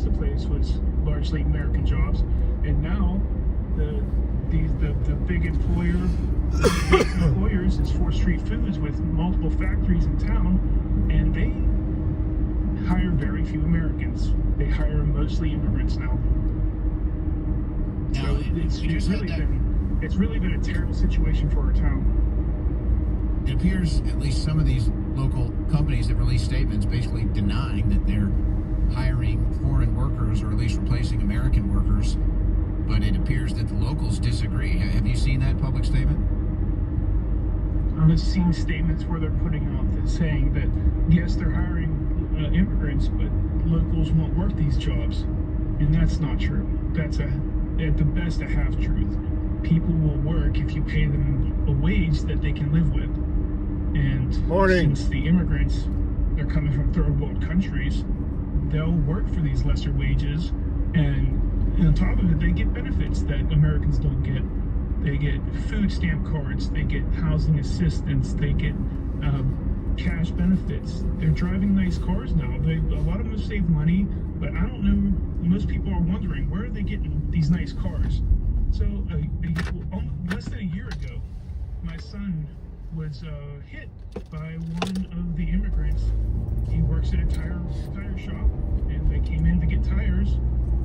the place was largely American jobs, and now the big employers is 4th Street Foods with multiple factories in town, and they hire very few Americans. They hire mostly immigrants now. So it's really been a terrible situation for our town. It appears at least some of these local companies have released statements basically denying that they're hiring foreign workers or at least replacing American workers, but it appears that the locals disagree. Have you seen that public statement? I've seen statements where they're putting out saying that yes, they're hiring immigrants, but locals won't work these jobs, and that's not true. That's at the best a half truth. People will work if you pay them a wage that they can live with. And since the immigrants, they're coming from third world countries, they'll work for these lesser wages, and on top of it, they get benefits that Americans don't get. They get food stamp cards, they get housing assistance, they get cash benefits. They're driving nice cars now. A lot of them have saved money, but I don't know, most people are wondering, where are they getting these nice cars? So less than a year ago, my son was hit by one of the immigrants. He works at a tire shop, and they came in to get tires,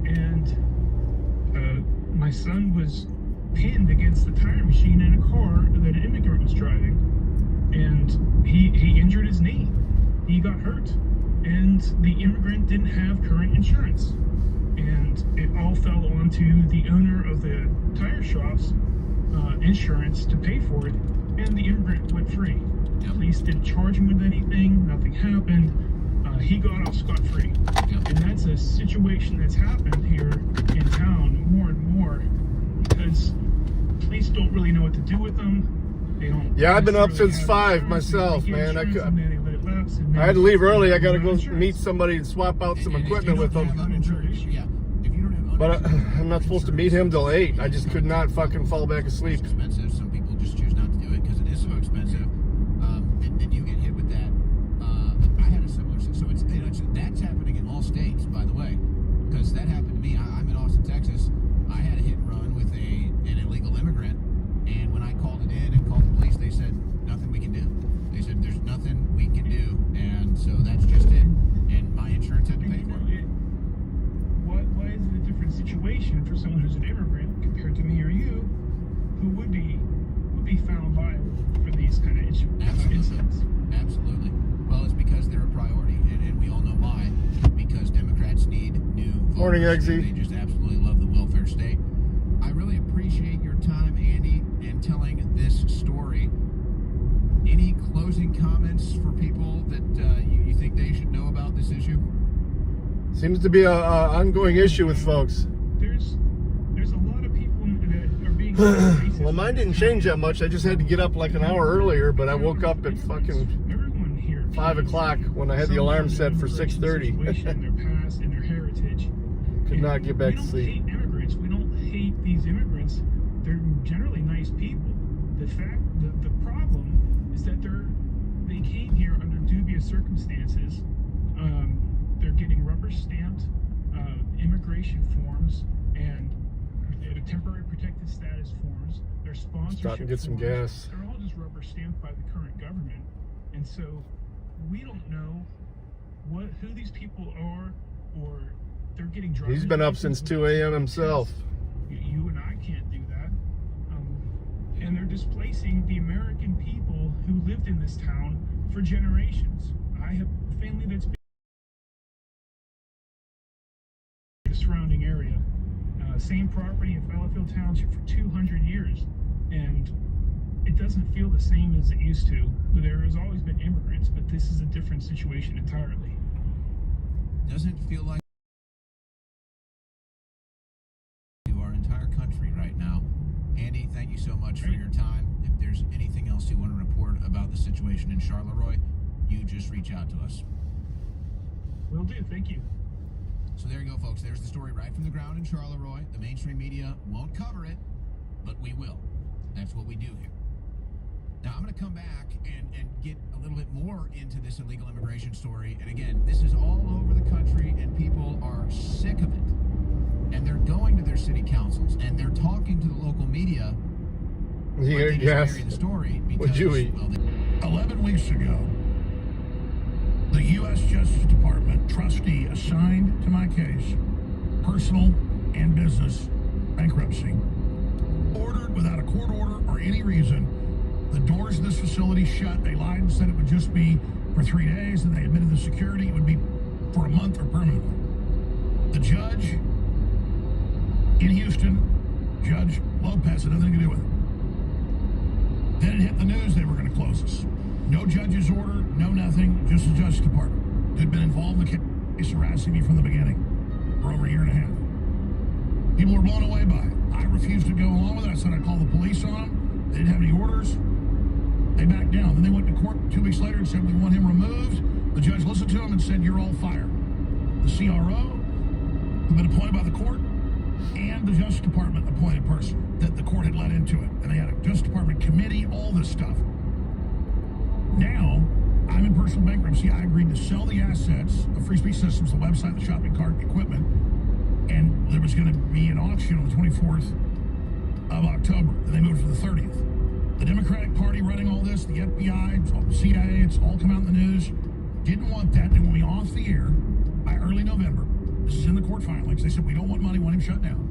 and my son was pinned against the tire machine in a car that an immigrant was driving, and he injured his knee. He got hurt, and the immigrant didn't have current insurance, and it all fell onto the owner of the tire shop's insurance to pay for it, and the immigrant went free. The police didn't charge him with anything, nothing happened. He got off scot-free. And that's a situation that's happened here in town more and more, because police don't really know what to do with them. They don't. Yeah, I've been up since 5 myself, man. I had to leave early. I got to go meet somebody and swap out some equipment with them. But I'm not supposed to meet him till 8. I just could not fucking fall back asleep. Expensive. Some people just choose not to do it because it is so expensive. And you get hit with that. I had a similar, so that's happening in all states, by the way, because that happened to me. I'm in Austin, Texas. I had a hit and run with an illegal immigrant, and when I called it in and called the police, they said nothing we can do. They said there's nothing we can do, and so that's just it. And my insurance had to pay for it. Why is it a different situation for someone who's an immigrant compared to me or you, who would be found liable for these kind of incidents? Absolutely. Well, it's because they're a priority, and we all know why. Because Democrats need new voters. Morning, Eggsy. They just absolutely love the welfare state. I really appreciate your time, Andy, and telling this story. Any closing comments for people that you think they should know about this issue? Seems to be an ongoing issue with folks. There's a lot of people that are being Well, mine didn't change that much. I just had to get up like an hour earlier, but I woke up at fucking 5 o'clock when I had the alarm set for 6:30. Their past and their heritage. Could not get back to sleep. We don't hate immigrants. We don't hate these immigrants. They're generally nice people. The problem is that they came here under dubious circumstances. They're getting rubber stamped immigration forms and temporary protected status forms. Their sponsorship Stop and get some forms, gas. they're all just rubber stamped by the current government, and so we don't know who these people are, or they're getting driving. He's been up since 2 a.m. himself. You and I can't do that. And they're displacing the American people who lived in this town for generations. I have family that's been in the surrounding area. Same property in Fallowfield Township for 200 years. And it doesn't feel the same as it used to. There has always been immigrants, but this is a different situation entirely. Doesn't feel like our entire country right now. Andy, thank you so much for your time. If there's anything else you want to report about the situation in Charleroi, you just reach out to us. Will do. Thank you. So there you go, folks. There's the story right from the ground in Charleroi. The mainstream media won't cover it, but we will. That's what we do here. Now, I'm going to come back and get a little bit more into this illegal immigration story. And again, this is all over the country, and people are sick Here, But they just bury the story because, What'd you eat? well, 11 weeks ago, the U.S. Justice Department trustee assigned to my case personal and business bankruptcy, ordered without a court order or any reason the doors of this facility shut. They lied and said it would just be for 3 days, and they admitted the security it would be for a month or permanently. The judge in Houston, Judge Lopez, had nothing to do with it. Then it hit the news they were going to close us. No judge's order, no nothing, just the Justice Department, who'd been involved in the case, harassing me from the beginning for over a year and a half. People were blown away by it. I refused to go along with it. I said I'd call the police on them. They didn't have any orders. They backed down. Then they went to court 2 weeks later and said, we want him removed. The judge listened to him and said, you're all fired. The CRO, who'd been appointed by the court, and the Justice Department appointed person that the court had let into it. And they had a Justice Department committee, all this stuff. Now, I'm in personal bankruptcy. I agreed to sell the assets of Free Speech Systems, the website, the shopping cart, equipment, and there was going to be an auction on the 24th of October. Then they moved to the 30th. The Democratic Party running all this, the FBI, it's all CIA, it's all come out in the news, didn't want that. They want me off the air by early November. This is in the court filings. They said, we don't want money, want him shut down.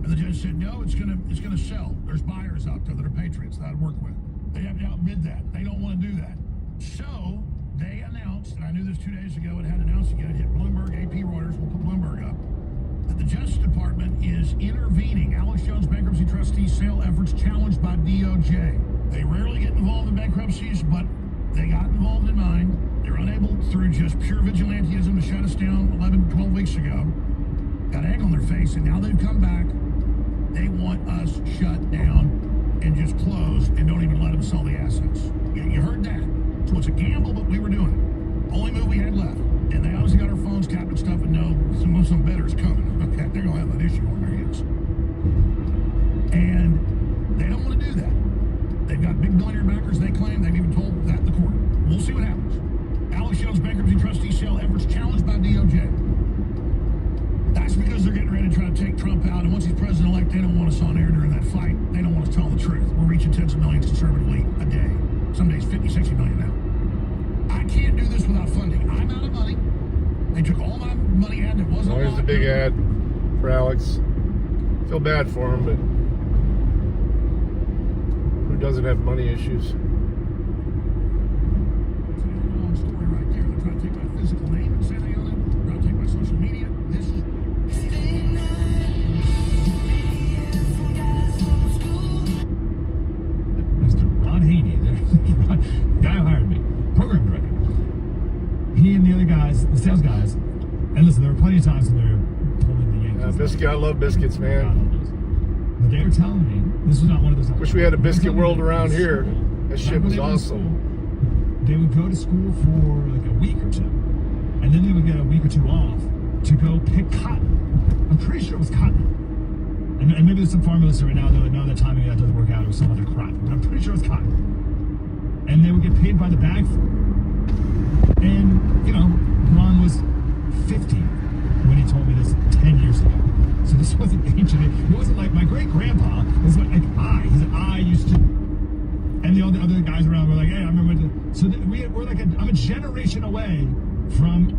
And the judge said, no, it's gonna sell. There's buyers out there that are patriots that I'd work with. They have to outbid that. They don't want to do that. So they announced, and I knew this 2 days ago, it hadn't announced again, it hit Bloomberg, AP, Reuters, we'll put Bloomberg up, that the Justice Department is intervening. Alex Jones bankruptcy trustee sale efforts challenged by DOJ. They rarely get involved in bankruptcies, but they got involved in mine. They're unable, through just pure vigilantism, to shut us down 11, 12 weeks ago. Got egg on their face, and now they've come back. They want us shut down and just closed and don't even let them sell the assets. You heard that. So it's a gamble, but we were doing it. Only move we had left. And they obviously got our phones capped and stuff and know some better's coming. Okay, they're going to have an issue on their hands. And they don't want to do that. They've got big billionaire backers, they claim. They've even told that in the court. We'll see what happens. Alex Jones bankruptcy trustee sale efforts challenged by DOJ. That's because they're getting ready to try to take Trump out. And once he's president-elect, they don't want us on air during that fight. They don't want us telling the truth. We're reaching tens of millions conservatively a day. Some days 50, 60 million now. I can't do this without funding. I'm out of money. They took all my money and it wasn't. There's the big ad for Alex. Feel bad for him, but who doesn't have money issues? It's a long story right there. They're trying to take my physical name and say they own it. They're trying to take my social media. This is... Mr. Ron Haney, the guy who hired me, program director. He and the other guys, the sales guys, and listen, there were plenty of times when they were pulling the Yankees. Biscuit, I love biscuits, man. But they were telling me, this was not one of those... Wish we had a biscuit world around here. That shit was awesome. They would go to school for like a week or two, and then they would get a week or two off to go pick cotton. I'm pretty sure it was cotton. And maybe there's some farm listeners right now that know that timing of that doesn't work out. It was some other crop. But I'm pretty sure it was cotton. And they would get paid by the bag for it. And, you know, Ron was 50 when he told me this 10 years ago. So this wasn't ancient. It wasn't like my great-grandpa. It was like he said, I used to... And the other guys around were like, hey, I remember... we're like I'm a generation away from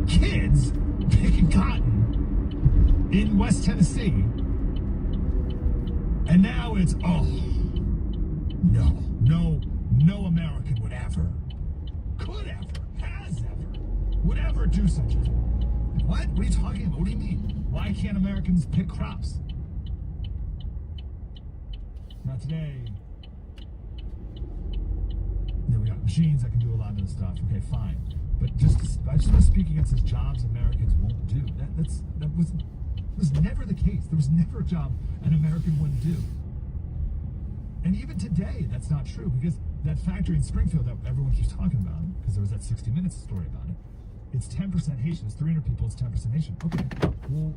kids picking cotton in West Tennessee. And now it's, no American would ever, could ever, has ever, would ever do such a thing. What? What are you talking about? What do you mean? Why can't Americans pick crops? Not today. Then we got machines that can do a lot of this stuff. Okay, fine. But just to speak against this jobs Americans won't do. That was never the case. There was never a job an American wouldn't do. And even today, that's not true, because that factory in Springfield that everyone keeps talking about, because there was that 60 Minutes story about it, it's 10% Haitian. It's 300 people, it's 10% Haitian. Okay, well,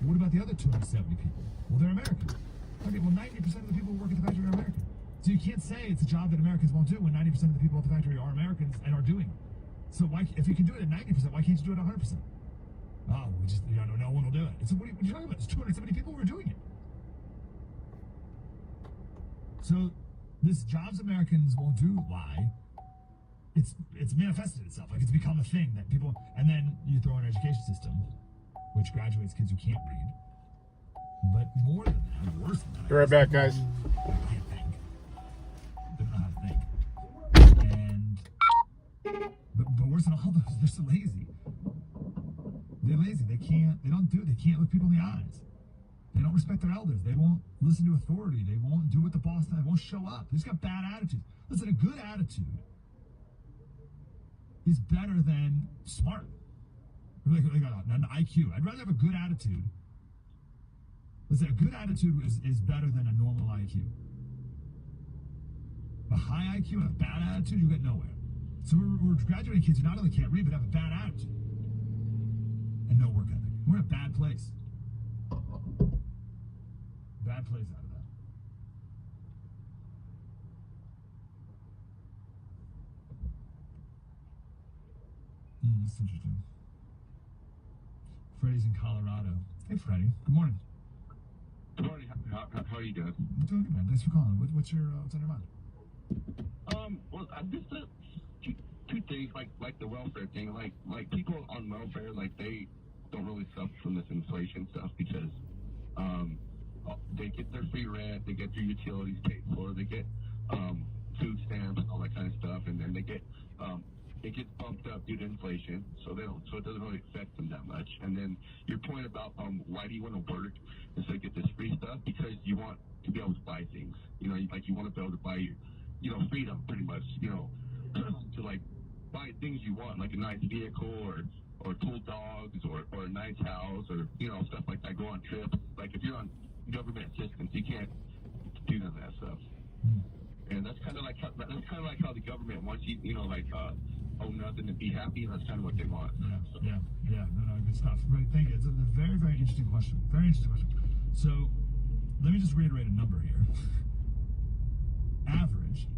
what about the other 270 people? Well, they're American. Okay, well, 90% of the people who work at the factory are American. So you can't say it's a job that Americans won't do when 90% of the people at the factory are Americans and are doing it. So why, if you can do it at 90%, why can't you do it at 100%? Oh, we just, no one will do it. So what are you talking about? There's 270 people who are doing it. So this jobs Americans won't do lie. It's manifested itself. Like, it's become a thing that people, and then you throw in an education system, which graduates kids who can't read. But more than that, worse than that. Be right back, guys. They can't think. They don't know how to think. And, but worse than all those, they're so lazy. They're lazy. They can't look people in the eyes. They don't respect their elders. They won't listen to authority. They won't do what the boss does. They won't show up. They just got bad attitudes. Listen, a good attitude is better than smart. Like an IQ. I'd rather have a good attitude. Listen, a good attitude is better than a normal IQ. A high IQ and a bad attitude, you get nowhere. So we're graduating kids who not only can't read, but have a bad attitude. And no work ethic. We're in a bad place. Bad place out of that. That's interesting. Freddie's in Colorado. Hey, Freddie. Good morning. Good morning. How are you doing? I'm doing good, man. Thanks for calling. What's on your mind? Well, just two things, like the welfare thing. Like people on welfare, like they don't really suffer from this inflation stuff because they get their free rent, they get their utilities paid for, they get food stamps and all that kind of stuff, and then they get it gets bumped up due to inflation, so it doesn't really affect them that much. And then your point about why do you want to work instead of get this free stuff? Because you want to be able to buy things. You know, like you want to be able to buy your, freedom pretty much. To like buy things you want, like a nice vehicle or cool dogs or a nice house or stuff like that. Go on trips. Like if you're on government assistance, you can't do none of that stuff. And that's kind of like how the government wants you, own nothing and be happy, and that's kind of what they want. Yeah. No, good stuff. Right, thank you. It's a very, very interesting question. Very interesting question. So, let me just reiterate a number here. Average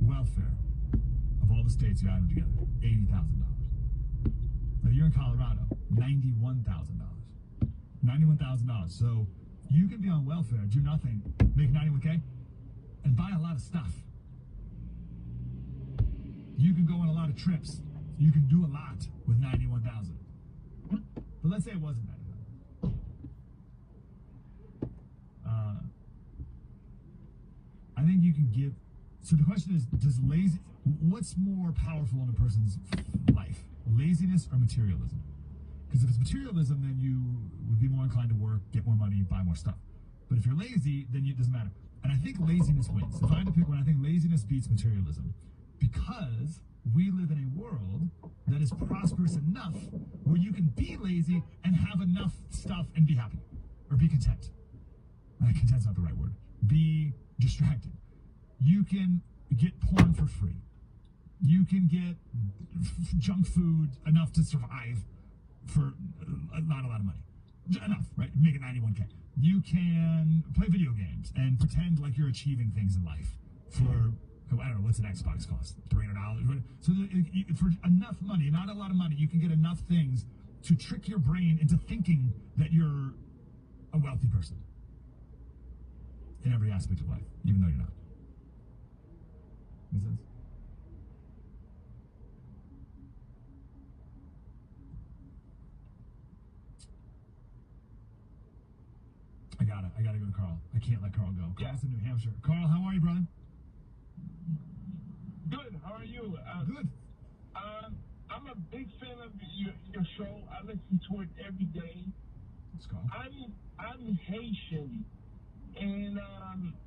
welfare of all the states you add them together, $80,000. Now you're in Colorado, $91,000. $91,000. So you can be on welfare, do nothing, make $91K, and buy a lot of stuff. You can go on a lot of trips. You can do a lot with $91,000. But let's say it wasn't $91,000. I think you can give. So the question is, what's more powerful in a person's life, laziness or materialism? Because if it's materialism, then you would be more inclined to work, get more money, buy more stuff. But if you're lazy, then it doesn't matter. And I think laziness wins. If I had to pick one, I think laziness beats materialism. Because we live in a world that is prosperous enough where you can be lazy and have enough stuff and be happy. Or be content. Content's not the right word. Be distracted. You can get porn for free. You can get junk food enough to survive for not a lot of money. Enough, right? Make it $91K. You can play video games and pretend like you're achieving things in life for, I don't know, what's an Xbox cost? $300? So for enough money, not a lot of money, you can get enough things to trick your brain into thinking that you're a wealthy person in every aspect of life, even though you're not. Make sense? I gotta go to Carl. I can't let Carl go. Carl's in New Hampshire. Carl, how are you, brother? Good. How are you? Good. I'm a big fan of your show. I listen to it every day. Let's go. I'm Haitian, and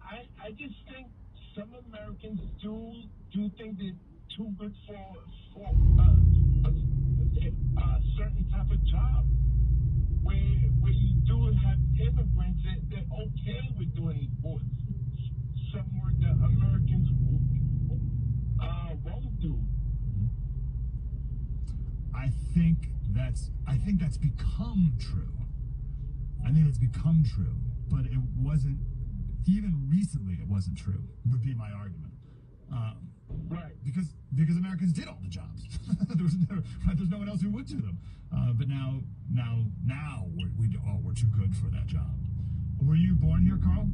I just think some Americans do think they're too good for a certain type of job. Where you do have immigrants, they're okay with doing some work that Americans won't do. I think that's become true. I think it's become true, but it wasn't. Even recently, it wasn't true. Would be my argument. Right. Because Americans did all the jobs. There's no one else who would do them. But now we're too good for that job. Were you born here, Carl?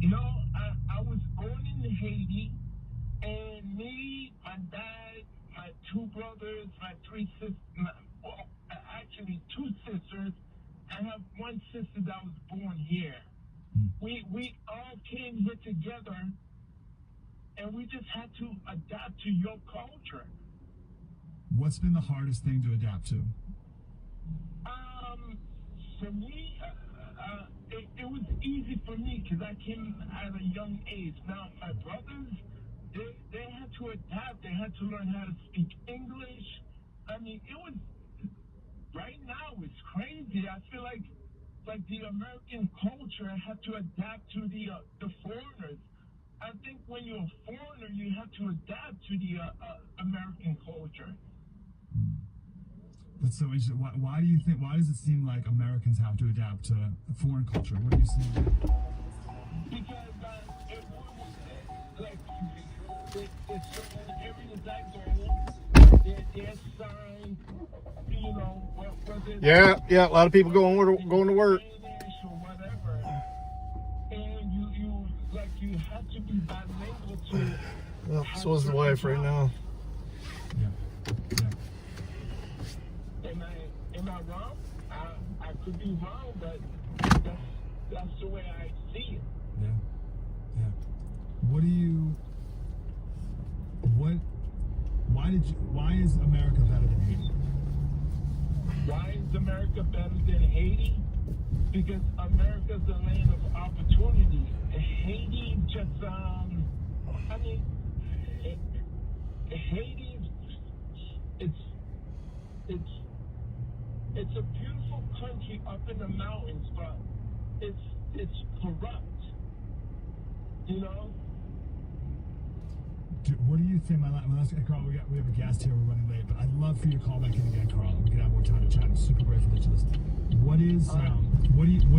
No, I was born in Haiti, and me, my dad, my two brothers, my three sisters, well, actually two sisters. I have one sister that was born here. We all came here together, and we just had to adapt to your culture. What's been the hardest thing to adapt to? For me, it was easy for me because I came at a young age. Now, my brothers, they had to adapt. They had to learn how to speak English. I mean, it was, right now, it's crazy. I feel like the American culture had to adapt to the foreigners. I think when you're a foreigner, you have to adapt to the American culture. That's so interesting. Why do you think? Why does it seem like Americans have to adapt to foreign culture? What are you seeing? Because there's certain areas I go, there's signs, you know, whether Yeah, a lot of people going to work. or whatever, and you have to be bilingual to. Well, so is the wife right now. Yeah. Am I wrong? I could be wrong, but that's the way I see it. Yeah. Why is America better than Haiti? Why is America better than Haiti? Because America's a land of opportunity. Haiti just, Haiti, it's a beautiful country up in the mountains, but it's corrupt. You know? What do you think? Carl, we have a guest here. We're running late, but I'd love for you to call back in again, Carl. We can have more time to chat. I'm super grateful that you listened. What do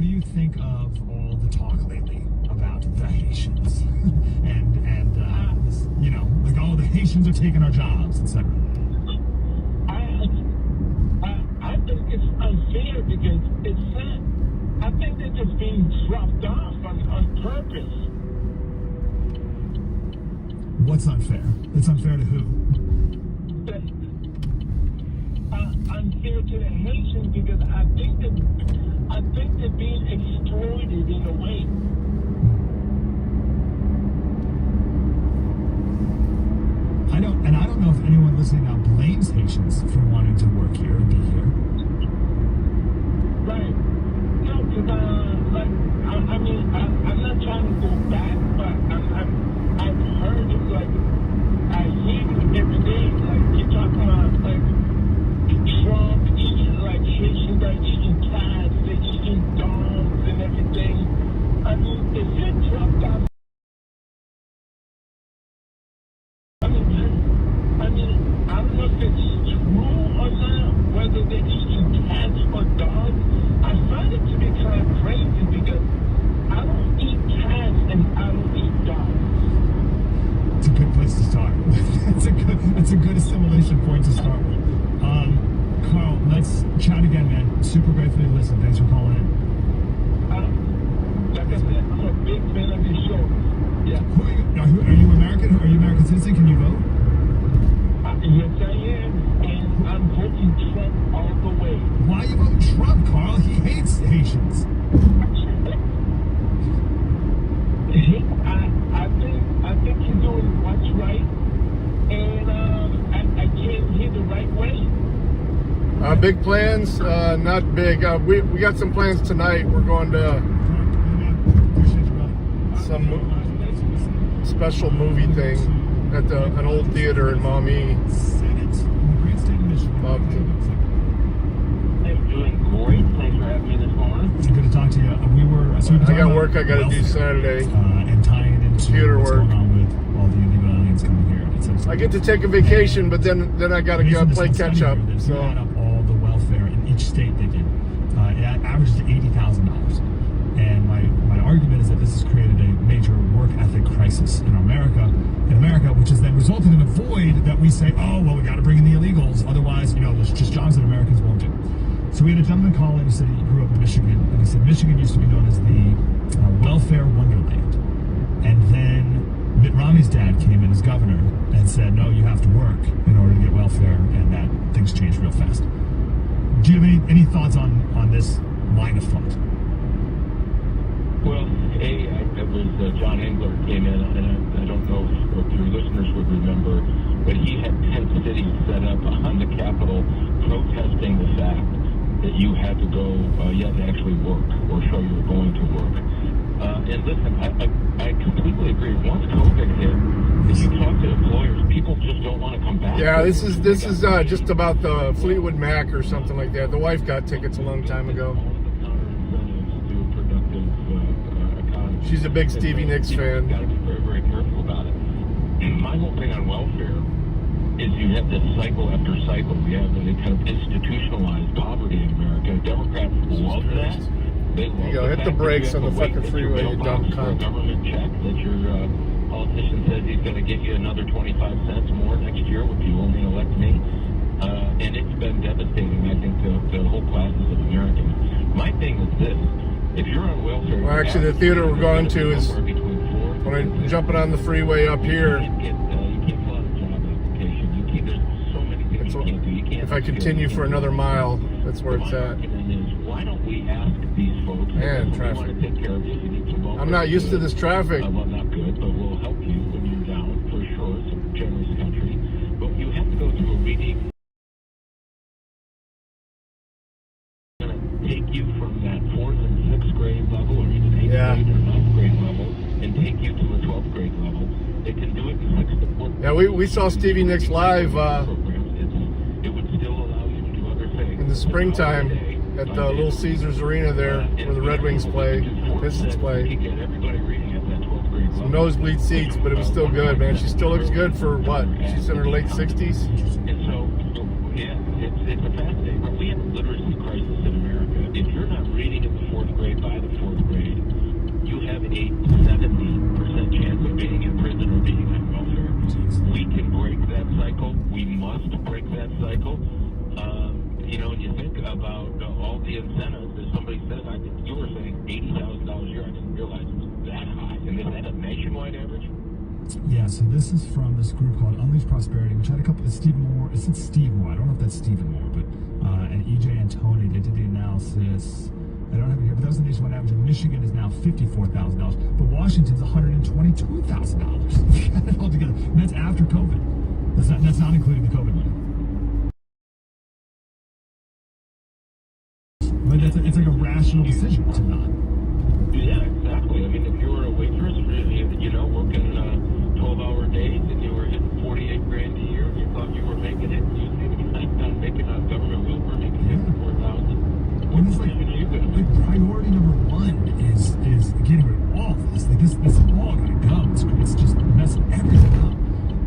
you think of all the talk lately about the Haitians and this, you know, like the Haitians are taking our jobs, etc. I think it's unfair because it's not. I think they're just being dropped off on purpose. What's unfair? It's unfair to who? Unfair to the Haitians because I think they're being exploited in a way. I don't know if anyone listening now blames Haitians for wanting to work here and be here. Right. No, because I'm not trying to go back, but I've heard it, like, I hear it every day, like, you're talking about, like, Trump eating, like, Haitians are eating cats, they're eating dogs and everything. I mean, if you're dropped off, I don't know if it's true or not, whether they're eating cats or dogs. I find it to be kind of crazy because I don't eat cats and I don't eat dogs. It's a good place to start. it's a good assimilation point to start with. Carl, let's chat again, man. Super grateful you listened. Thanks for calling in. Like I said, I'm a big fan of your show. Yeah. Are you American? Are you American citizen? Can you vote? Yes, I am, and I'm voting Trump all the way. Why are you voting Trump, Carl? He hates Haitians. I think he's doing what's right, and I can't hear the right way. Big plans? Not big. We got some plans tonight. We're going to some special movie thing at an old theater in Maumee. I'm doing great. Thanks for having me this morning. It's good to talk to you. I got work I got to do Saturday. And tying it into computer what's work. going on with all the illegal aliens coming here. I get to take a vacation, but then I got to go play catch up. So you add up all the welfare in each state they did. It averages to $80,000. And my argument is that this has created a major work ethic crisis in America, which has then resulted in a void that we say, oh, well, we got to bring in the illegals. Otherwise, there's just jobs that Americans won't do. So we had a gentleman call in who said he grew up in Michigan, and he said Michigan used to be known as the welfare wonderland. And then Mitt Romney's dad came in as governor and said, no, you have to work in order to get welfare, and that things changed real fast. Do you have any thoughts on this line of thought? Well, it was John Engler came in, and I don't know if your listeners would remember, but he had 10 cities set up on the Capitol protesting the fact that you had to go, you had to actually work or show you were going to work. And listen, I completely agree. Once COVID hit, if you talk to employers, people just don't want to come back. Yeah, this is just about the Fleetwood Mac or something like that. The wife got tickets a long time ago. She's a big Stevie Nicks fan. You've got to be very, very careful about it. And my whole thing on welfare is you have this cycle after cycle. We have the kind of institutionalized poverty in America. Democrats love that. They love go, hit the brakes on the fucking freeway, you dumb cunt. A government check that your politician says he's going to give you another 25 cents more next year if you only elect me. And it's been devastating, I think, to whole classes of Americans. My thing is this. If you're on welfare... Well, actually, the theater we're going to is when I'm jumping on the freeway up here. You can't fill out a job application. There's so many things you can't do. You can't... If I continue for another mile, that's where it's at. Why don't we ask these folks... Man, traffic. Want to take care of you need some welfare. I'm not used to this traffic. Well, not good, but we'll help you when you're down, for sure. It's a generous country. But you have to go through a reading... take you from that 4th and 6th grade level, or even 8th grade or 9th grade level, and take you to a 12th grade level. They can do it in 6 to 4. Yeah, we saw Stevie Nicks live it would still allow you to do other things. In the springtime at the Little Caesars Arena there, where the Red Wings play, the Pistons play. Some nosebleed seats, but it was still good, man. She still looks good for what? She's in her late 60s. And so, yeah, it's a fascinating. But we have a literacy crisis in America. If you're not reading in the 4th grade by the 4th grade, you have a 70% chance of being in prison or being on welfare. We can break that cycle. We must break that cycle. When you think about all the incentives, as somebody said, I think you were saying $80,000 a year. I didn't realize it was that high. And is that a nationwide average? Yeah, so this is from this group called Unleash Prosperity, which had a couple of Steve Moore. It said Steve Moore. I don't know if that's Stephen Moore, but and EJ and Tony, they did the analysis. I don't have it here, but that was the nationwide average. Michigan is now $54,000, but Washington's $122,000. Got it all together, and that's after COVID. That's not including the COVID money. But it's like a rational decision to not. Yeah, exactly. I mean, if you were a waitress, working 12-hour days, and you were hitting 48 grand a year, and you thought you were making it, you seem to be making a government welfare, making $54,000. When it's like priority number one is getting rid of all of this. Like this all gotta go. It's just messing everything up.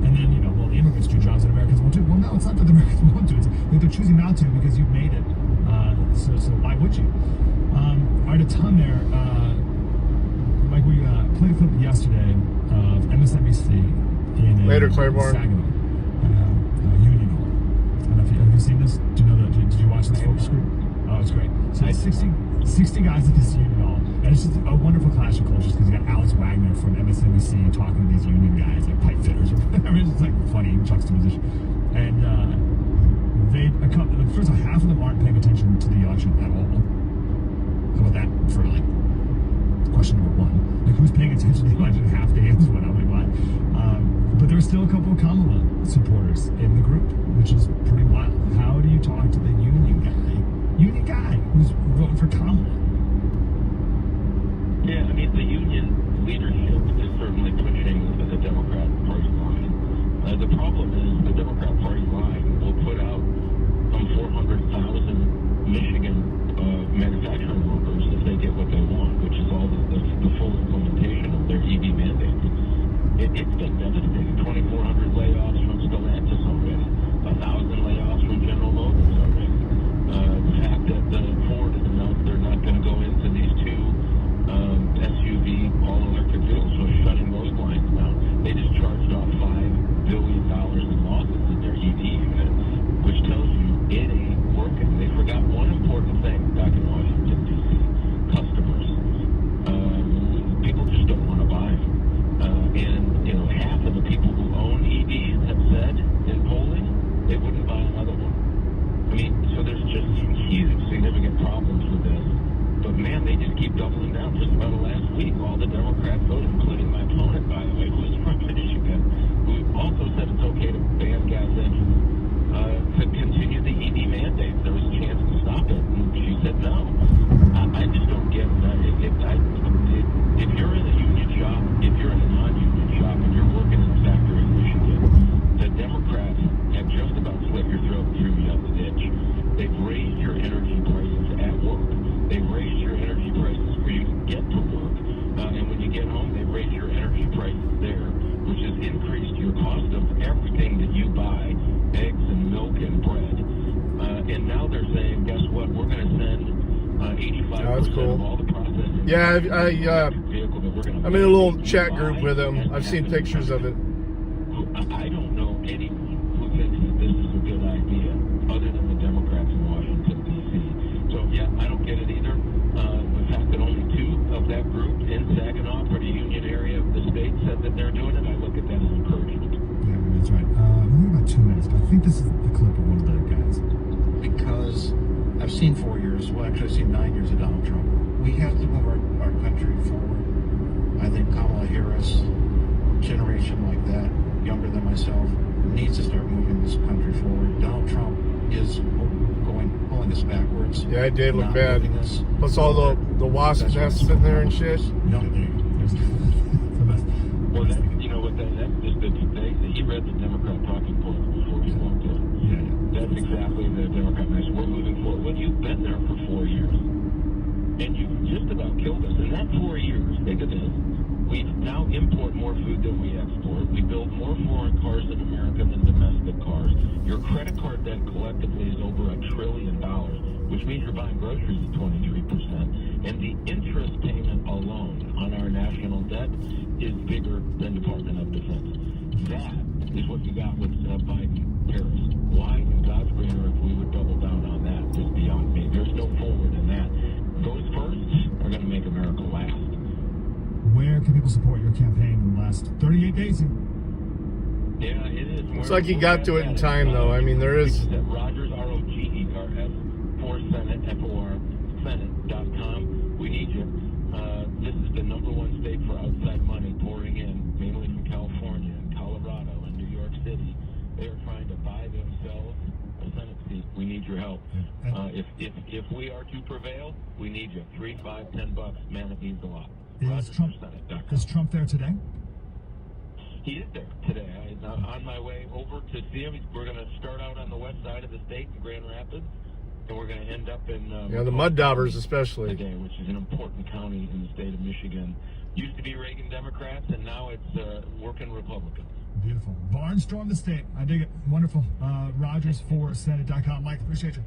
And then the immigrants do jobs that Americans won't do. Well, no, it's not that the Americans won't do it. They're choosing not to because you've made it. So why would you? All right, a ton there. Like we played a clip yesterday of MSNBC in Later, Claiborne. Saginaw, Union Hall. I don't know if have you seen this? Do you know that? Did you watch this focus group? Oh, it's great. So it's 60 guys at this Union Hall, and it's just a wonderful clash of cultures because you got Alex Wagner from MSNBC talking to these union guys, like pipe fitters or whatever. It's just like funny juxtaposition. And first of all, half of them aren't paying attention to the election at all. How about that for question number one? Like, who's paying attention to the election? Half the answer went. I'm like, what? But there's still a couple of Kamala supporters in the group, which is pretty wild. How do you talk to the union guy who's voting for Kamala? Yeah, I mean, the union leadership is certainly pushing the Democrat Party line. The problem is the Democrat Party line will put out some 400,000 Michigan manufacturing workers if they get what they want, which is all the full implementation of their EV mandate. It's been devastating. 2,400 layoffs from Stellantis already. 1,000 layoffs week, all the Democrats voted, including my opponent, by the way, who is from Michigan, who also said it's okay to ban gas engines, to continue the EV mandate. There was a chance to stop it, and she said no. I just don't get that. If you're in a union shop, if you're in a non-union shop, and you're working in a factory in Michigan, the Democrats have just about slit your throat and threw you out the ditch. They've raised your energy prices at work. They've raised your energy prices for you to get to work. And when you get home, they've raised your energy prices there, which has increased your cost of everything that you buy, eggs and milk and bread. And now they're saying, guess what? We're going to send 85% of all the processing. Yeah, I'm in a little chat group with them. I've seen pictures of it. I don't know anyone who thinks that this is a good idea other than the Democrats in Washington, D.C. So, yeah, I don't get it either. The fact that only 2 of that group in Saginaw, pretty union area of the state, said that they're doing it, I look at that as encouragement. Yeah, that's right. We have about 2 minutes, but I think this is the clip of one of the guys. Because I've seen 4 years, well, actually I've seen 9 years of Donald Trump. We have to move our country forward. I think Kamala Harris, generation like that, younger than myself, needs to start moving this country forward. Donald Trump is pulling us backwards. Yeah, it did look bad. Plus all the wasp nests in there and shit. Well, that, you know what, he read the Democrat talking points before he walked in. Yeah. That's exactly the Democrat message. We're moving forward. Well, you've been there for 4 years, and you've just about killed us. In that 4 years, think of this, we now import more food than we export. We build more foreign cars in America than domestic cars. Your credit card debt collectively is over $1 trillion, which means you're buying groceries at 23%. And the interest payment alone on our national debt is bigger than Department of Defense. That is what you got with Biden Harris. Why in God's green earth we would double down on that is beyond me. There's no forward in that. Those firsts are going to make America last. Where can people support your campaign in the last 38 days? Yeah, it is. Looks like you got to it in time, though. I mean, there is. Rogers, ROGERS, for Senate, FOR, Senate.com. We need you. This is the #1 state for outside money pouring in, mainly from California and Colorado and New York City. They are trying to buy themselves a Senate seat. We need your help. If we are to prevail, we need you. $3, $5, $10. Man, it means a lot. Is Trump there today? He is there today. I'm on my way over to see him. We're going to start out on the west side of the state in Grand Rapids, and we're going to end up in the Mud Daubers especially today, which is an important county in the state of Michigan. Used to be Reagan Democrats, and now it's working Republicans. Beautiful. Barnstorm the state. I dig it. Wonderful. Rogers for Senate.com. Mike, appreciate you.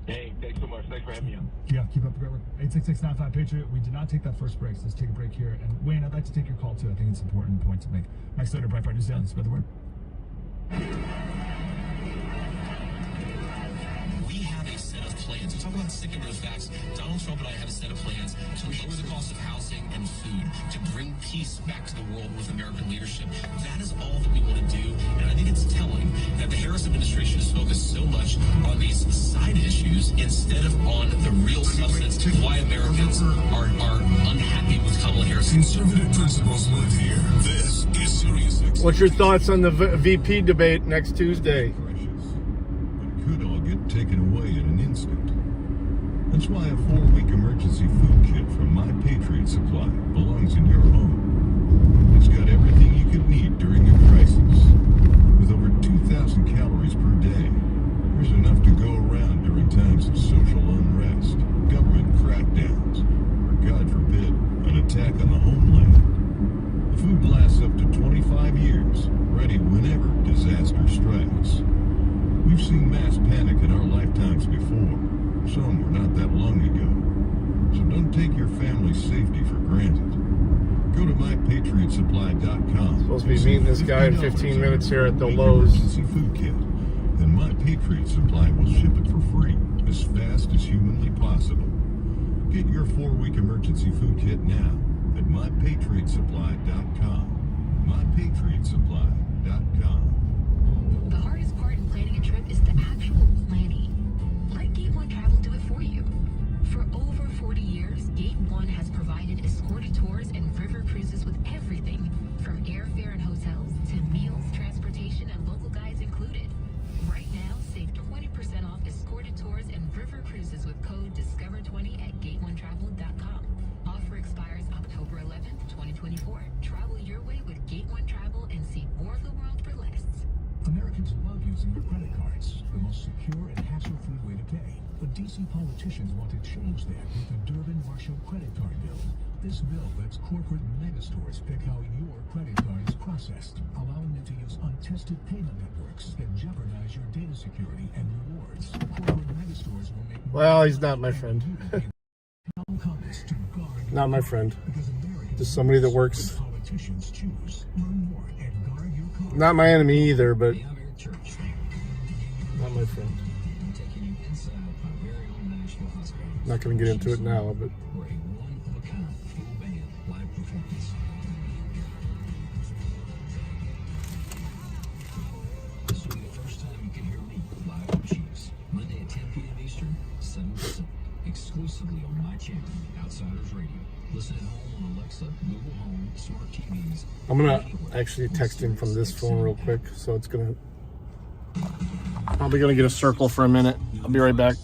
Hey, thanks so much. Thanks for having me on. Yeah, keep up the great work. 866-95-PATRIOT. We did not take that first break, so let's take a break here. And Wayne, I'd like to take your call too. I think it's an important point to make. Mike Slater, Breitbart News Daily. Spread the word. We have a set of plans. We talk about sticking to those facts. Donald Trump and I have a set of plans to lower the cost of housing and food, to bring peace back to the world with American leadership. That is all that we want to do. And I think it's telling that the Harris administration is focused so much on these side issues instead of on the real substance of why Americans are unhappy with Kamala Harris. Conservative principles live here. This is Sirius XM. What's your thoughts on the VP debate next Tuesday? But it could all get taken away in an instant. That's why a 4-week emergency food kit from My Patriot Supply belongs in your home. It's got everything you could need during a crisis. With over 2,000 calories per day, there's enough to go around during times of social unrest, government crackdowns, or God forbid, an attack on the homeland. The food lasts up to 25 years, ready whenever disaster strikes. We've seen mass panic in our lifetimes before. Some were not that long ago. So don't take your family's safety for granted. Go to mypatriotsupply.com. Supposed to be meeting this guy in 15 minutes here at the Lowe's. Emergency food kit. Then My Patriot Supply will ship it for free as fast as humanly possible. Get your 4-week emergency food kit now at mypatriotsupply.com. mypatriotsupply.com. The hardest part in planning a trip is the actual planning. Let Gate One Travel do it for you. For over 40 years, Gate Gate 1 has provided escorted tours and river cruises with everything from airfare and hotels to meals, transportation, and local guides included. Right now, save 20% off escorted tours and river cruises with code DISCOVER20 at gate1travel.com. Offer expires October 11th, 2024. Travel your way with Gate 1 Travel and see more of the world for less. Americans love using their credit cards, the most secure and hassle-free way to pay. But DC politicians want to change that with the Durbin-Marshall credit card bill. This bill lets corporate megastores pick how your credit card is processed, allowing them to use untested payment networks that jeopardize your data security and rewards. Corporate megastores will make... Well, he's not my friend. Not my friend. Just somebody that works. Not my enemy either, but not my friend. Not going to get into it now, but This will be the first time you can hear me live from Chiefs. Monday at 10 p.m. Eastern, 7 Pacific. Exclusively on my channel, Outsiders Radio. Listen at home on Alexa, Google Home, smart TVs. I'm going to actually text him from this phone real quick, so it's going to... Probably going to get a circle for a minute. I'll be right back.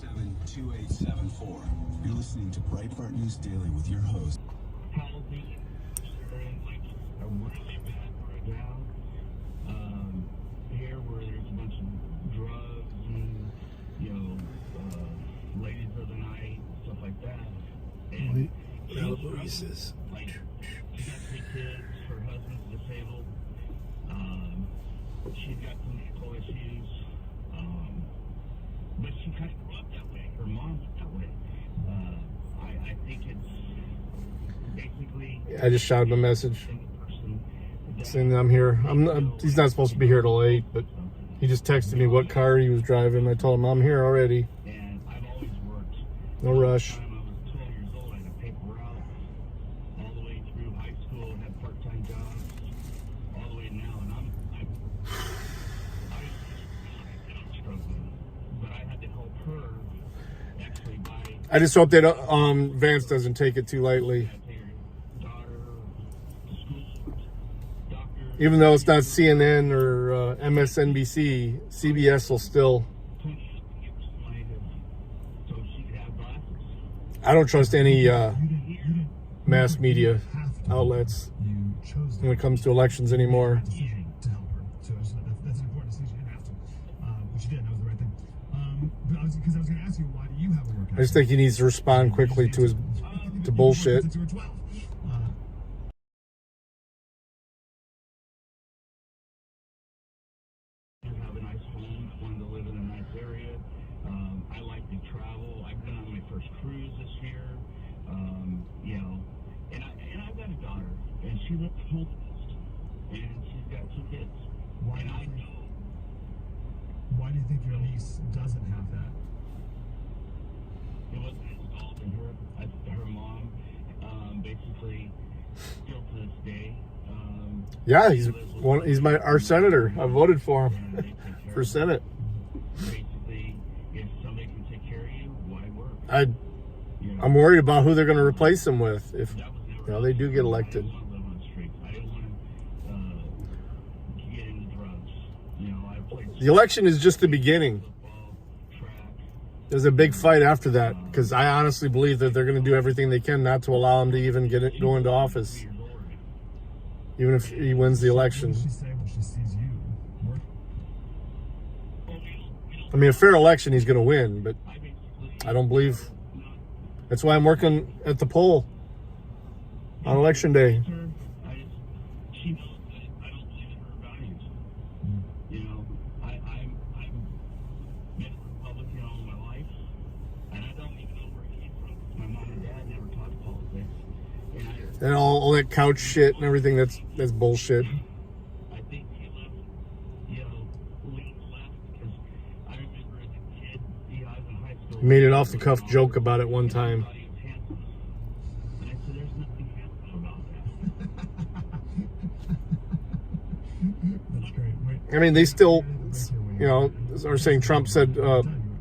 2874. You're listening to Breitbart News Daily with your host. Here where there's a bunch of drugs and, ladies of the night, stuff like that. And Malibu like, she got 3 kids, her husband's disabled, she's got some medical issues, but she kind of grew up that way. Her mom was that way. I think it's basically... I just shot him a message saying that I'm here. He's not supposed to be here till 8, but he just texted me what car he was driving. I told him I'm here already. And I've always worked. No rush. I was 12 years old. I had a paper route all the way through high school. Had part-time jobs all the way now, and I'm struggling. But I had to help her actually buy. I just hope that Vance doesn't take it too lightly. Even though it's not CNN or MSNBC, CBS will still... I don't trust any mass media outlets when it comes to elections anymore. I just think he needs to respond quickly to bullshit. She lives home, and she's got 2 kids. Why do you think your niece doesn't have that? It wasn't installed in her mom, basically, still to this day. Yeah, he's our senator. I voted for him for Senate. Basically, if somebody can take care of you, why work? I'm worried about who they're going to replace him with if they do get elected. The election is just the beginning. There's a big fight after that because I honestly believe that they're going to do everything they can not to allow him to even go into office, even if he wins the election. I mean, a fair election, he's going to win, but I don't believe. That's why I'm working at the poll on election day. And all that couch shit and everything, that's bullshit. I think he left, lean left because I remember as a kid, I was in high school. He made an off-the-cuff joke about it one time. And I said, there's nothing handsome about that. That's great. I mean, they still, are saying Trump said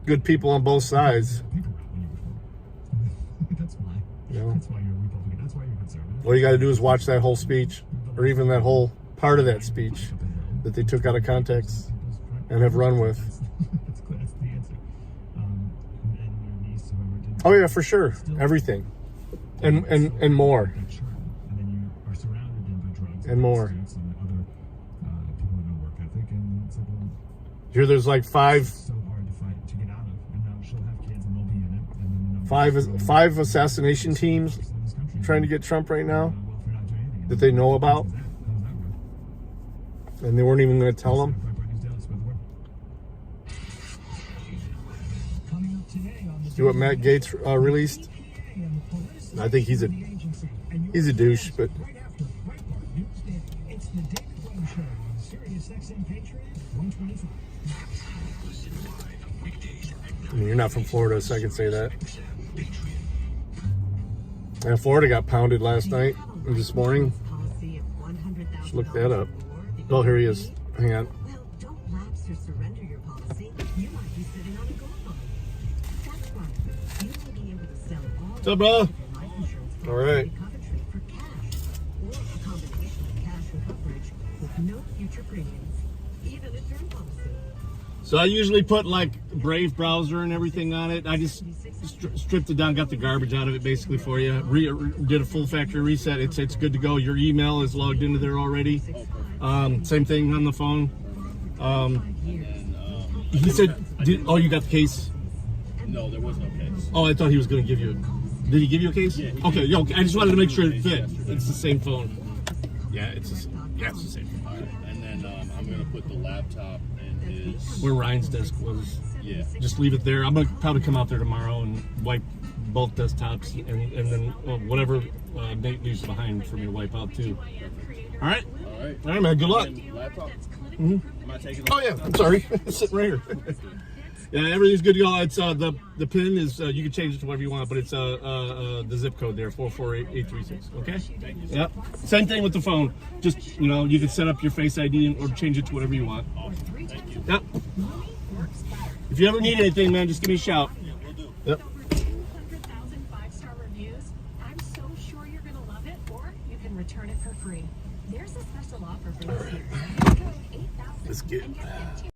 good people on both sides. That's fine. You know? That's why you're a Republican. That's why you're conservative. All you got to do is watch that whole speech, or even that whole part of that speech that they took out of context and have run with. That's the answer. And your niece, whoever did. Oh yeah, for sure. Everything. And more. And then you are surrounded then by drugs And more. And other people with no work ethic, and it's like, well, Here there's like five so hard to fight to get out of. And now she'll have kids and they'll be in it. And then five assassination teams trying to get Trump right now that they know about, and they weren't even going to tell him. See what Matt Gaetz released? I think he's a douche, but It's the David Webb Show on Sirius XM Patriot 125. I mean, you're not from Florida, so I can say that. And Florida got pounded last night or this morning. Just look that up. Oh, here he is. Hang on. Well, don't lapse or surrender your policy. You might be sitting on a gold mine. That's right. You will be able to sell all What's up, bro? life insurance All right. Coventry for cash, or a combination of cash and coverage with no future premiums, even a term policy. So I usually put like Brave browser and everything on it. I just stripped it down, got the garbage out of it basically for you. Did a full factory reset. It's good to go. Your email is logged into there already. Same thing on the phone. He said, "Oh, you got the case." No, there was no case. Oh, I thought he was going to give you. Did he give you a case? Yeah, Okay. Yeah, okay. I just wanted to make sure it fit. It's the same phone. Yeah, it's the same. All right. And then I'm going to put the laptop in his... Where Ryan's desk was. Yeah. Just leave it there. I'm going to probably come out there tomorrow and wipe both desktops, and then whatever Nate leaves behind for me to wipe out too. All right? All right. All right, man. Good luck. Laptop? Mm-hmm. Am I taking Oh, yeah. I'm sorry. It's sitting right here. Yeah, everything's good to go. It's the pin is you can change it to whatever you want, but it's the zip code there 448836. Okay. Yep. Same thing with the phone. Just you can set up your Face ID or change it to whatever you want. Thank you. Yep. If you ever need anything, man, just give me a shout. Yep. 200,000 5-star reviews. I'm so sure you're going to love it, or you can return it for free. There's a special offer for this year. Code 8000. Let's get. And get 15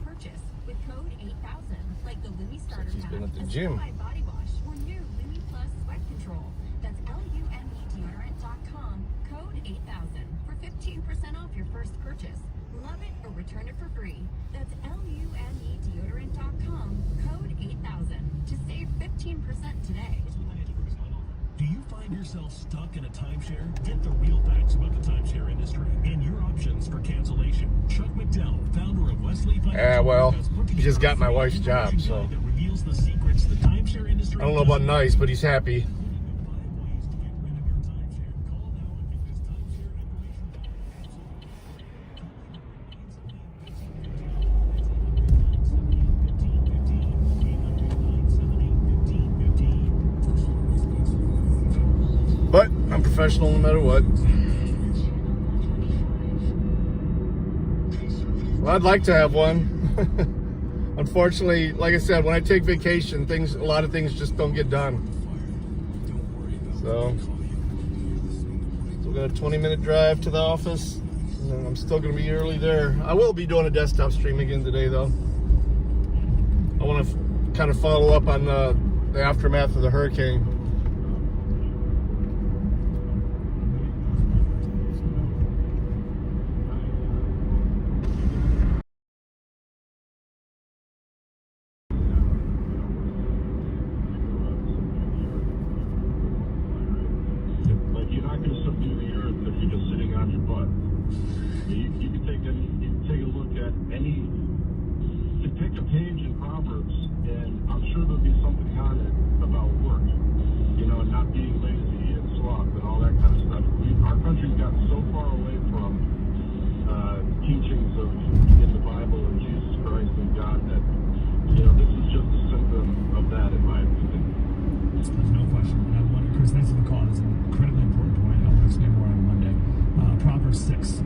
purchase with code 8000, like the Lumi starter She's pack, been at the a gym. certified body wash, or new Lumi Plus sweat control. That's LUMEdeodorant.com, code 8000 for 15% off your first purchase. Love it or return it for free. That's LUMEdeodorant.com, code 8000 to save 15% today. Do you find yourself stuck in a timeshare? Get the real facts about the timeshare industry and your options for cancellation. Chuck McDowell, founder of Wesley Financial. Well, he just got my wife's job, so that reveals the secrets the timeshare industry. I don't know about nice, but he's happy. But I'm professional no matter what. Well, I'd like to have one. Unfortunately, like I said, when I take vacation, a lot of things just don't get done. So, still got a 20-minute drive to the office, and I'm still going to be early there. I will be doing a desktop stream again today, though. I want to kind of follow up on the aftermath of the hurricane. Proverbs 6.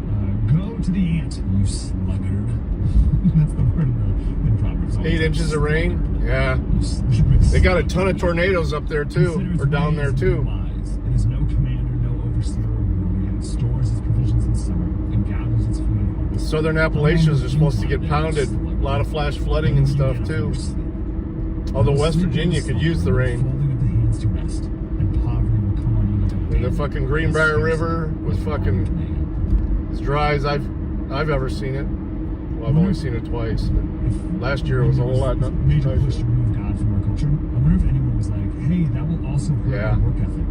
Go to the ant, you sluggard. That's the word in Proverbs. 8 inches of rain? Yeah. They got a ton of tornadoes up there too, or down there too. It is no commander, no overseer or ruler, yet it stores its provisions in summer and gathers its food in harvest. Southern Appalachians are supposed to get pounded. A lot of flash flooding and stuff too. Although West Virginia could use the rain. And the fucking Greenbrier River was fucking as dry as I've ever seen it. Well, I've only seen it twice. But last year it was a whole lot major push to remove God from our culture. I wonder if anyone was like, hey, that will also hurt our work ethic.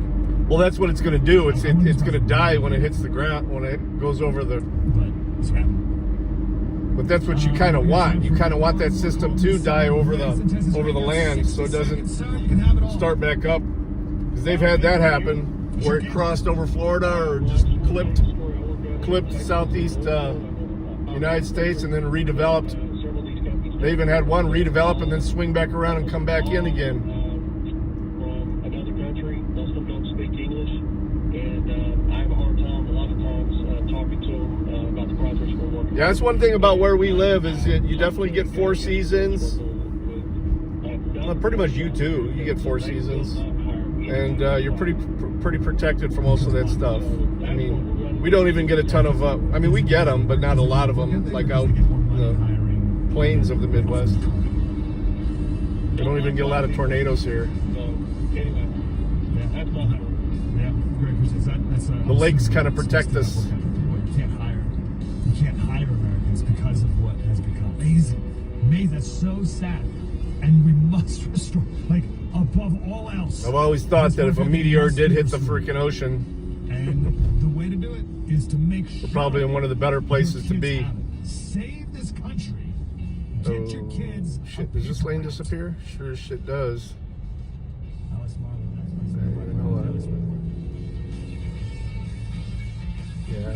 Well, that's what it's going to do. It's going to die when it hits the ground, when it goes over the... But that's what you kind of want. You kind of want that system to die over the land, so it doesn't start back up. Because they've had that happen, where it crossed over Florida or just clipped southeast United States and then redeveloped. They even had one redevelop and then swing back around and come back in again. From another country, most of them don't speak English, and I have a hard time a lot of times talking to them about the projects we're working on. Yeah, that's one thing about where we live is that you definitely get 4 seasons. Well, pretty much you too. You get 4 seasons, and you're pretty protected from most of that stuff. I mean, we don't even get a ton of. I mean, we get them, but not a lot of them. Like out in the plains of the Midwest, we don't even get a lot of tornadoes here. The lakes kind of protect us. You can't hire Americans because of what has become amazing. That's so sad. And we must restore, like, above all else. I've always thought that if a meteor did hit the freaking ocean, and the way to do it is to make sure we're probably in one of the better places to be. Save this country. Get your kids. Shit, does this lane disappear? Sure as shit does. Yeah.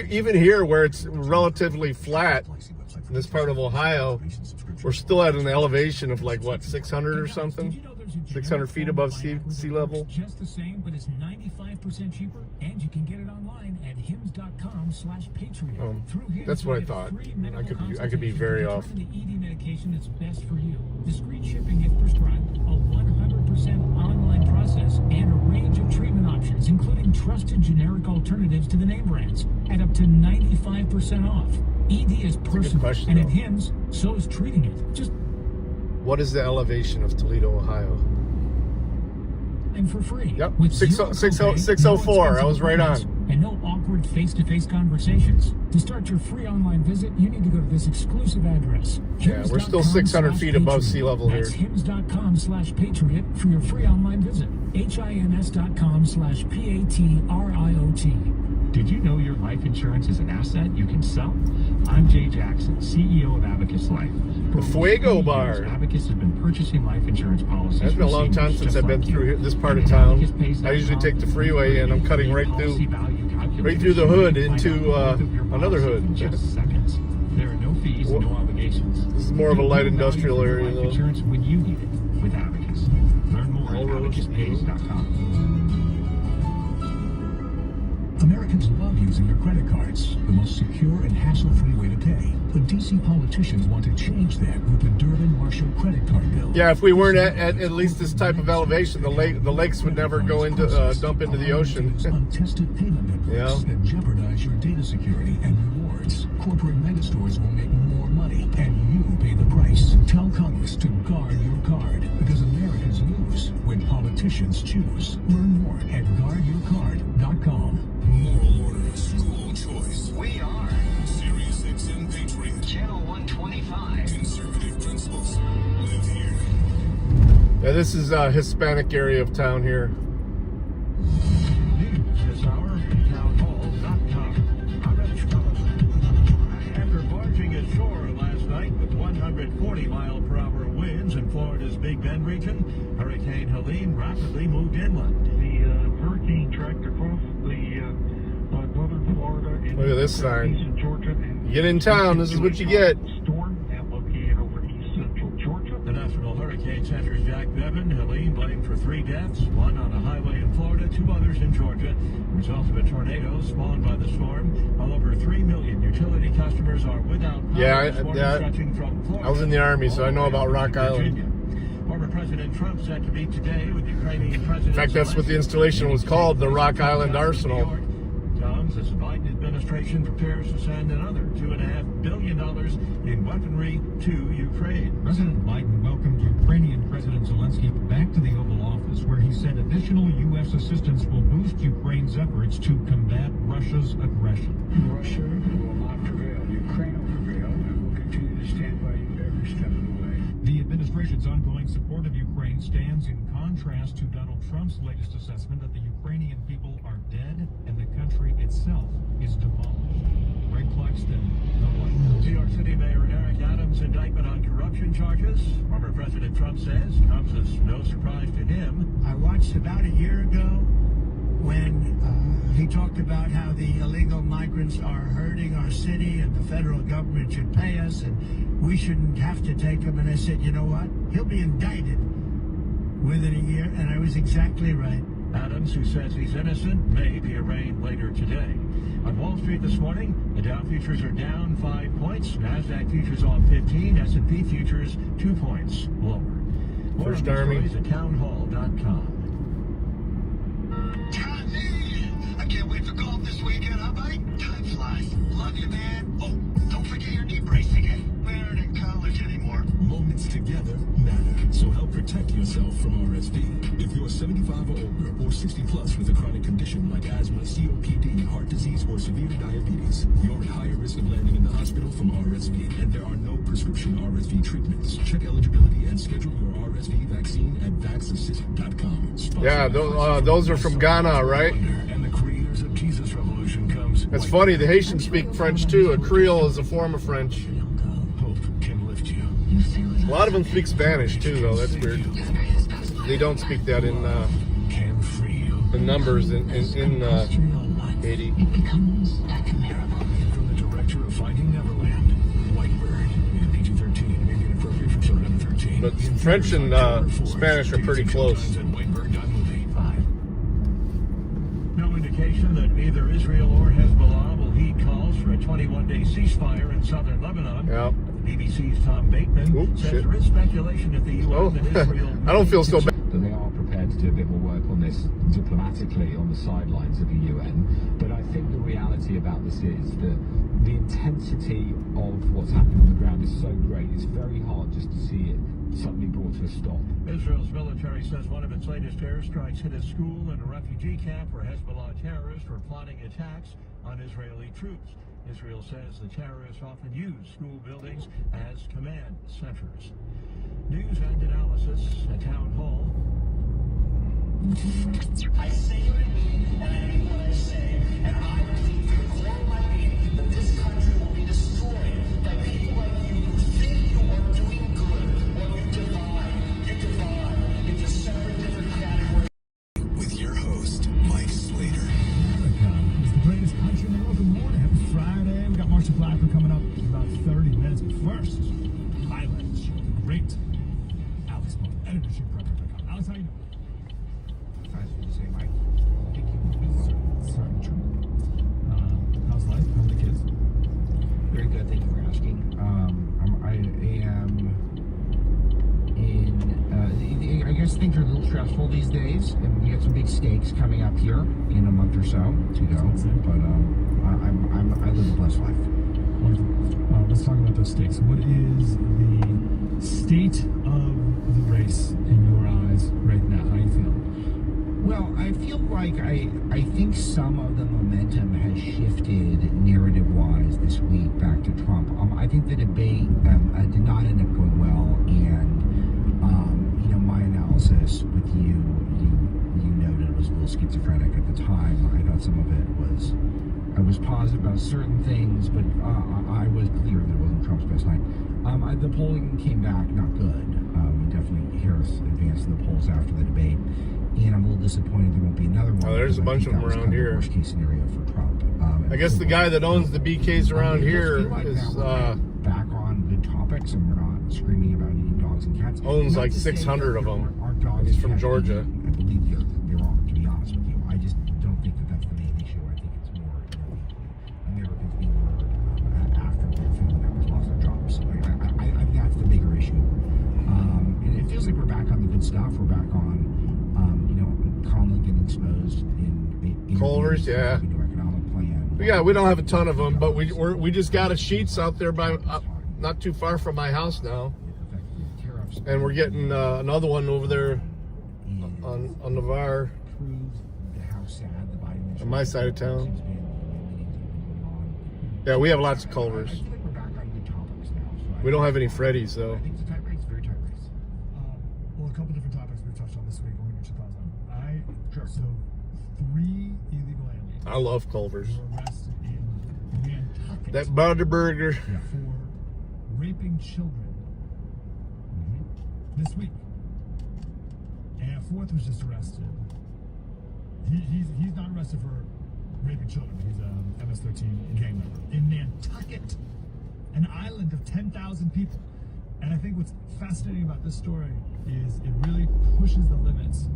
Even here, where it's relatively flat, in this part of Ohio, we're still at an elevation of like what, 600 or something? 600 feet above sea level. Just the same, but it's 95% cheaper, and you can get it online at hims.com/patriot. That's what I thought. I could be very off. The ED medication that's best for you. Discreet shipping if prescribed, a 100% online process, and a range of treatment options, including trusted generic alternatives to the name brands, at up to 95% off. ED is personal, and at Hims, so is treating it. Just what is the elevation of Toledo, Ohio? And for free. Yep, 604. I was right on. And no awkward face-to-face conversations. To start your free online visit, you need to go to this exclusive address. Yeah, we're still 600 feet above sea level here. That's hims.com/patriot for your free online visit. HINS.com/PATRIOT. Did you know your life insurance is an asset you can sell? I'm Jay Jackson, CEO of Abacus Life. The Fuego Bar. Abacus has been purchasing life insurance policies. It's been a long time since I've been through this part of town. I usually take the freeway and I'm cutting right through the hood into another hood. Just seconds. There are no fees and no obligations. This is more of a light industrial area though. Insurance when you need it with Abacus. Learn more at abacuspays.com. Americans love using their credit cards, the most secure and hassle-free way to pay. But DC politicians want to change that with the Durbin-Marshall credit card bill. Yeah, if we weren't at least this type of elevation, the lakes would never go into dump into the ocean. Untested payment networks that jeopardize your data security and rewards. Corporate megastores will make more money, and you pay the price. Tell Congress to guard your card, because Americans lose when politicians choose. Learn more at guardyourcard.com. Moral order, school choice. We are Sirius XM Patriot. Channel 125. Conservative principles live here. Yeah, this is a Hispanic area of town here. This hour, townhall.com. I'm Rich After barging ashore last night with 140-mile-per-hour winds in Florida's Big Bend region, Hurricane Helene rapidly moved inland. The hurricane tracked across the northern Florida and look at this sign. eastern Georgia. You get in town, this is what you get. Storm and located over east central Georgia. deaths, one on a highway in Florida, 2 others in Georgia. Result of a tornado spawned by the storm. Over 3 million utility customers are without power. Yeah, I was in the Army, so I know about Rock Island. Former President Trump set to meet today with Ukrainian President. In fact, that's what the installation was called, the Rock Island Arsenal. As the Biden administration prepares to send another $2.5 billion in weaponry to Ukraine. President Biden welcomed Ukrainian President Zelensky back to the Oval Office, where he said additional U.S. assistance will boost Ukraine's efforts to combat Russia's aggression. Russia will not prevail. Ukraine will prevail, and will continue to stand by you every step of the way. The administration's ongoing support of Ukraine stands in contrast to Donald Trump's latest assessment that the Ukrainian people are dead and the country itself is demolished. Greg Cluxton, The White House. New York City Mayor Eric Adams' indictment on corruption charges. Former President Trump says comes as no surprise to him. I watched about a year ago when he talked about how the illegal migrants are hurting our city and the federal government should pay us and we shouldn't have to take them. And I said, you know what? He'll be indicted within a year. And I was exactly right. Adams, who says he's innocent, may be arraigned later today. On Wall Street this morning, the Dow futures are down 5 points. NASDAQ futures off 15. S&P futures 2 points lower. More First on Army. these stories at townhall.com. I can't wait for golf this weekend, huh, buddy? Time flies. Love you, man. Oh, don't forget your knee brace again. We aren't in college anymore. Moments together matter, so help protect yourself from RSV. If you're 75 or older or 60 plus with a chronic condition like asthma, COPD, heart disease, or severe diabetes, you're at higher risk of landing in the hospital from RSV, and there are no prescription RSV treatments. Check eligibility and schedule your RSV vaccine at vaxassist.com. Yeah, those are from Ghana, right? And the creators of Jesus Revolution comes. It's funny, the Haitians speak French too. A Creole is a form of French. Hope can lift you. A lot of them speak Spanish too, though. That's weird. They don't speak that in numbers in Haiti. From the director of Finding Neverland, Whitebird, in PG-13, may be inappropriate for children under 13. But French and Spanish are pretty close. No indication that either Israel or Hezbollah will heed calls for a 21-day ceasefire in southern Lebanon. Yeah. BBC's Tom Bateman says there is speculation that the U.S. and Israel... I don't feel so bad. That they are prepared to do a bit more work on this diplomatically on the sidelines of the UN. But I think the reality about this is that the intensity of what's happening on the ground is so great, it's very hard just to see it suddenly brought to a stop. Israel's military says one of its latest airstrikes hit a school and a refugee camp where Hezbollah terrorists were plotting attacks on Israeli troops. Israel says the terrorists often use school buildings as command centers. News and analysis at Town Hall. I say what I mean, and I mean what I say. And I believe from the core of my being that this country will be destroyed by people like you who think you are doing good, while you divide into separate different categories. With your host, Mike Slater. America is the greatest country in the world. Good morning. Happy Friday. We got Marcia Blacker coming up in about 30 minutes. But first, highlights show the great Alex Moore, editorship.com. Alex, how you doing? How's life? How are the kids? Very good, thank you for asking. I am in, I guess things are a little stressful these days, and we got some big stakes coming up here in a month or so to go, but I live a blessed life. Wonderful. Let's talk about those stakes. What is the state of the race in your eyes right now? How are you feeling? Well, I feel like I think some of the momentum has shifted narrative-wise this week back to Trump. I think the debate did not end up going well, and my analysis with you noted it was a little schizophrenic at the time. I thought some of it was, I was positive about certain things, but I was clear that it wasn't Trump's best night. The polling came back not good. Definitely Harris advanced in the polls after the debate. And I'm a little disappointed there won't be another one. Oh, there's a bunch of them around here. Worst case scenario for Trump. I guess the guy that owns the BKs around here is back on the topics, and we're not screaming about eating dogs and cats. Owns like 600 of them. And he's from Georgia. I good stuff. We're back on, Conley getting exposed in Culver's, yeah. New economic plan. Yeah, we don't have a ton of them, but we just got a Sheets out there by not too far from my house now, and we're getting another one over there on Navarre, on my side of town. Yeah, we have lots of Culvers. We don't have any Freddies though. Well, a couple different topics we've touched on this week. We're going to pause on. So 3 illegal aliens. I love Culvers. Were arrested in Nantucket. That Burger. For raping children this week. And a fourth was just arrested. He's not arrested for raping children. He's a MS-13 gang member in Nantucket, an island of 10,000 people. And I think what's fascinating about this story is it really pushes the limits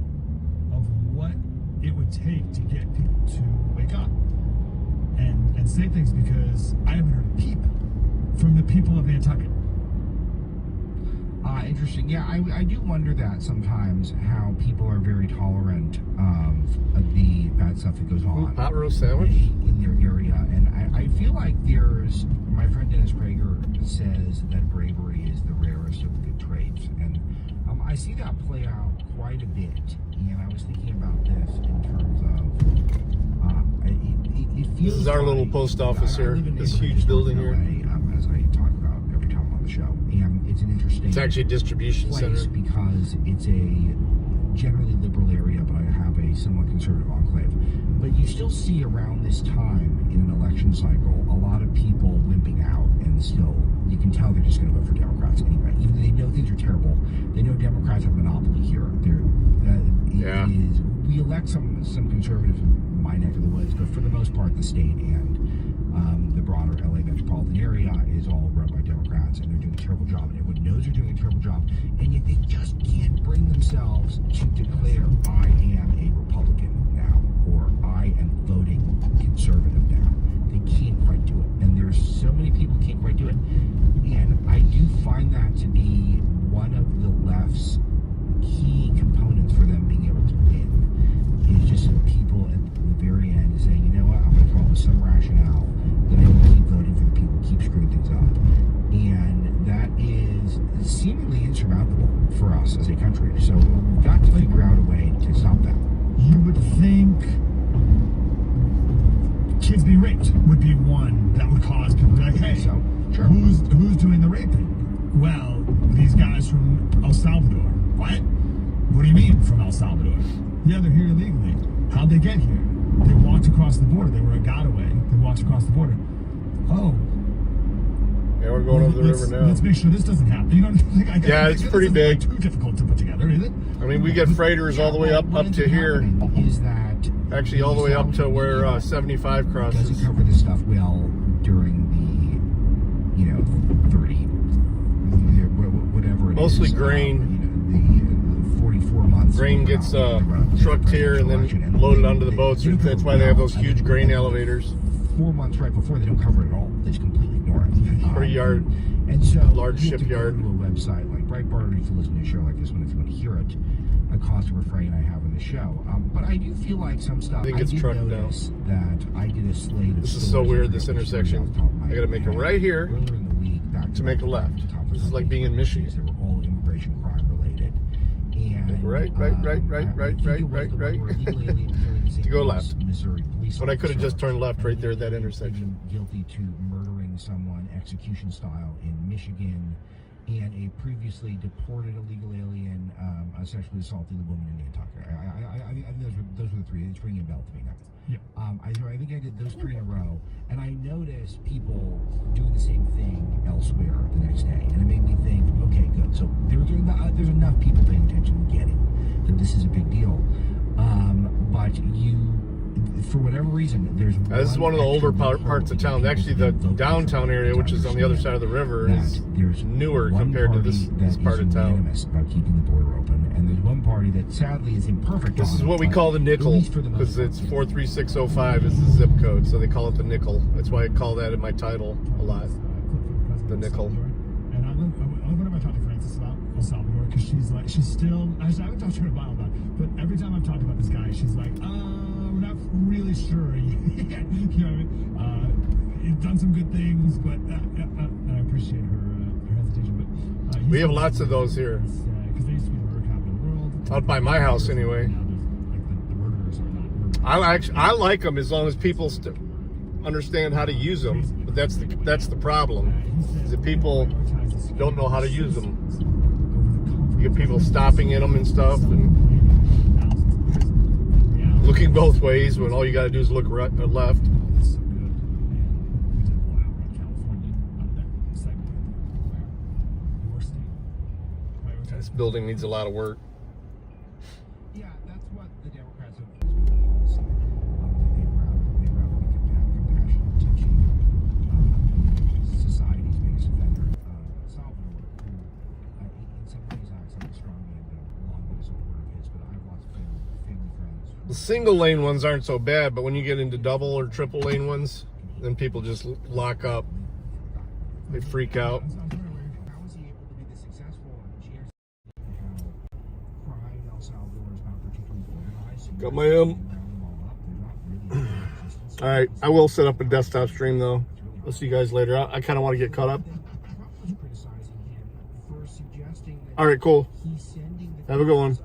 of what it would take to get people to wake up and say things, because I haven't heard a peep from the people of Nantucket. Interesting. Yeah, I do wonder that sometimes, how people are very tolerant of the bad stuff that goes on. Hot roast sandwich? In their area. And I feel like my friend Dennis Prager says that bravery is the rarest of the good traits. And I see that play out quite a bit. And I was thinking about this in terms of, it feels This is our little post office here, this huge building here. As I talk about every time I'm on the show. And it's an interesting It's actually a distribution place center. because it's a generally liberal area, but I have a somewhat conservative enclave. But you still see around this time in an election cycle a lot of people wimping out, and still you can tell they're just going to vote for Democrats anyway. Even though they know things are terrible, they know Democrats have a monopoly here. We elect some conservatives in my neck of the woods, but for the most part, the state and the broader LA metropolitan area is all run by Democrats, and they're doing a terrible job, and everyone knows they're doing a terrible job, and yet they just can't bring themselves to declare, I am a Republican now, or I am voting conservative now. They can't quite do it, and there's so many people who can't quite do it, and I do find that to be one of the left's key components for them being able to win, is just people at the very end saying, you know what, I'm going to come up with some rationale that I will keep voting for the people who keep screwing things up. And that is seemingly insurmountable for us as a country. So we've got to figure out a way to stop that. You would think kids being raped would be one that would cause people to be like, hey, who's doing the raping? Well, these guys from El Salvador. What? What do you mean from El Salvador? Yeah, they're here illegally. How'd they get here? They walked across the border. They were a Godaway. They walked across the border. Oh. Yeah, we're going over the river now. Let's make sure this doesn't happen. You know what I mean? Yeah, it's pretty big. Too difficult to put together, is it? I mean, we get freighters all the way up to here. Is that actually all the way up to where 75 crosses. Doesn't cover this stuff well during the 30, whatever it Mostly is. grain. The 44 months. Grain gets trucked here and then loaded onto the boats. That's why they have those huge grain elevators. 4 months right before, they don't cover it at all. They just completely ignore it. Or a yard. And so large you have shipyard. To go to a website like Breitbart, or if you listen to a show like this one, if you want to hear it, a constant refrain I have in the show. But I do feel like some stuff. I think it's trucked now. That I did a slate of. This is so weird, this intersection. I gotta make it right here to make a left. This is like being in Michigan. They were all immigration crime related. And right. To go left. But I could have just turned left right there at that intersection. Guilty to murdering someone execution style in Michigan, and a previously deported illegal alien sexually assaulted a woman in Nantucket. I think those were the three. It's ringing a bell to me now. Yeah. I think I did those three in a row, and I noticed people doing the same thing elsewhere the next day, and it made me think, okay, good. So there's enough people paying attention and getting that this is a big deal. But for whatever reason, this is one of the older parts of town. Actually, the downtown area, which is on the other side of the river, is newer compared to this part of town. About keeping the border open, and there's one party that sadly is imperfect. This is what we call the nickel, because it's 43605 is the zip code, so they call it the nickel. That's why I call that in my title a lot. The nickel. And what am I talking to Francis about El Salvador? because she's still, I haven't talked to her in a while about it, but every time I've talked about this guy, she's like, we're not really sure yet. You know what I mean? He's done some good things, but I appreciate her hesitation. But we have lots of those here. Because they used to be the murder capital of the world. Out by my house, anyway. Now there's, the murderers are not murderers. I like them as long as people understand how to use them. But that's the problem, is that people don't know how to use them. You get people stopping in them and stuff, and looking both ways when all you got to do is look right or left. This building needs a lot of work. Yeah, that's what the Democrats have always said. They'd rather be compassionate, teaching society's biggest offender, Salvador, who in some ways acts like a strong man, but a long way supporter of his. But I have lots of family friends. The single lane ones aren't so bad, but when you get into double or triple lane ones, then people just lock up. They freak out. How was he able to be this successful? Pride El Salvador is not particularly organized. Got my All right, I will set up a desktop stream though. I'll see you guys later. I kind of want to get caught up. All right, cool. Have a good one.